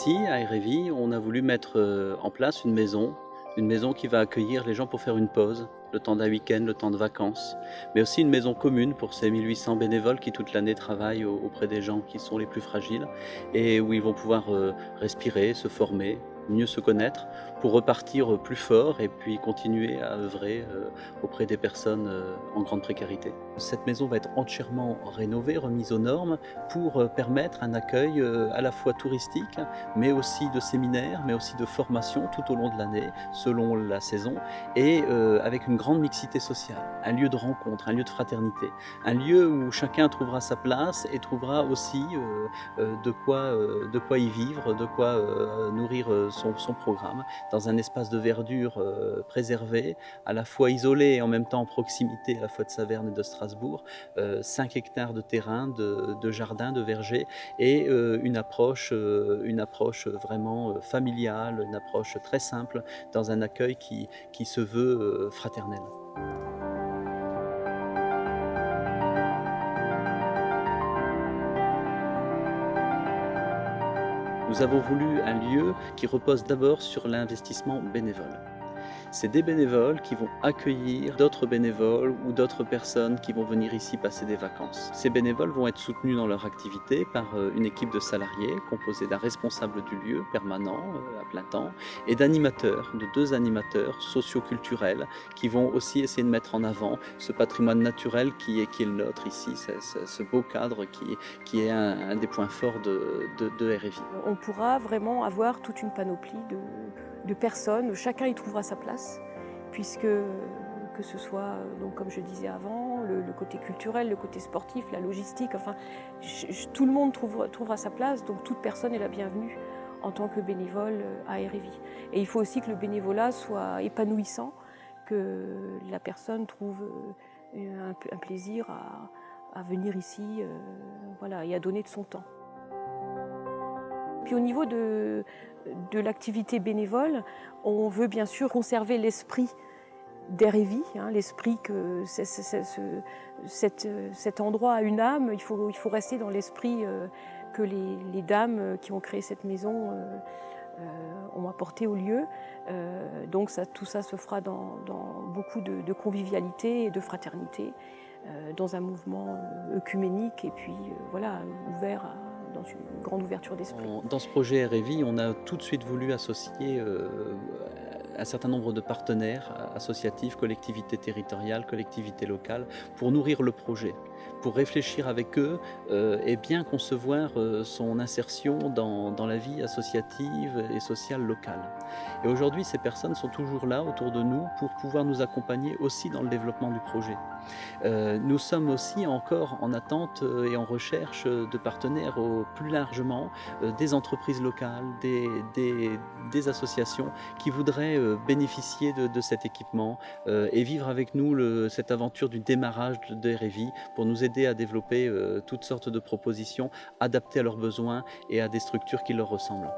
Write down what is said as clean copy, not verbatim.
Ici, à Hérévy, on a voulu mettre en place une maison qui va accueillir les gens pour faire une pause, le temps d'un week-end, le temps de vacances, mais aussi une maison commune pour ces 1800 bénévoles qui toute l'année travaillent auprès des gens qui sont les plus fragiles et où ils vont pouvoir respirer, se former, mieux se connaître pour repartir plus fort et puis continuer à œuvrer auprès des personnes en grande précarité. Cette maison va être entièrement rénovée, remise aux normes pour permettre un accueil à la fois touristique, mais aussi de séminaires, mais aussi de formation tout au long de l'année, selon la saison, et avec une grande mixité sociale, un lieu de rencontre, un lieu de fraternité, un lieu où chacun trouvera sa place et trouvera aussi de quoi y vivre, de quoi nourrir son programme, dans un espace de verdure préservé, à la fois isolé et en même temps en proximité à la fois de Saverne et de Strasbourg, 5 hectares de terrain, de jardins, de vergers, et une approche vraiment familiale, une approche très simple, dans un accueil qui se veut fraternel. Nous avons voulu un lieu qui repose d'abord sur l'investissement bénévole. C'est des bénévoles qui vont accueillir d'autres bénévoles ou d'autres personnes qui vont venir ici passer des vacances. Ces bénévoles vont être soutenus dans leur activité par une équipe de salariés composée d'un responsable du lieu permanent à plein temps et d'animateurs, de 2 animateurs socio-culturels qui vont aussi essayer de mettre en avant ce patrimoine naturel qui est le nôtre ici, ce beau cadre qui est un des points forts de RFI. On pourra vraiment avoir toute une panoplie de personnes, chacun y trouvera sa place, puisque que ce soit, donc, comme je disais avant, le côté culturel, le côté sportif, la logistique, enfin, tout le monde trouvera sa place, donc toute personne est la bienvenue en tant que bénévole à Hérévy. Et il faut aussi que le bénévolat soit épanouissant, que la personne trouve un plaisir à venir ici, voilà, et à donner de son temps. Puis au niveau de l'activité bénévole, on veut bien sûr conserver l'esprit d'Hérévy, l'esprit que cet endroit a une âme. Il faut rester dans l'esprit que les dames qui ont créé cette maison ont apporté au lieu. Donc tout ça se fera dans beaucoup de convivialité et de fraternité, dans un mouvement œcuménique et puis voilà, ouvert dans une grande ouverture d'esprit. Dans ce projet RFI, on a tout de suite voulu associer un certain nombre de partenaires associatifs, collectivités territoriales, collectivités locales, pour nourrir le projet, pour réfléchir avec eux et bien concevoir son insertion dans la vie associative et sociale locale. Et aujourd'hui, ces personnes sont toujours là autour de nous pour pouvoir nous accompagner aussi dans le développement du projet. Nous sommes aussi encore en attente et en recherche de partenaires plus largement, des entreprises locales, des associations qui voudraient bénéficier de cet équipement et vivre avec nous cette aventure du démarrage de RFI pour nous aider à développer toutes sortes de propositions adaptées à leurs besoins et à des structures qui leur ressemblent.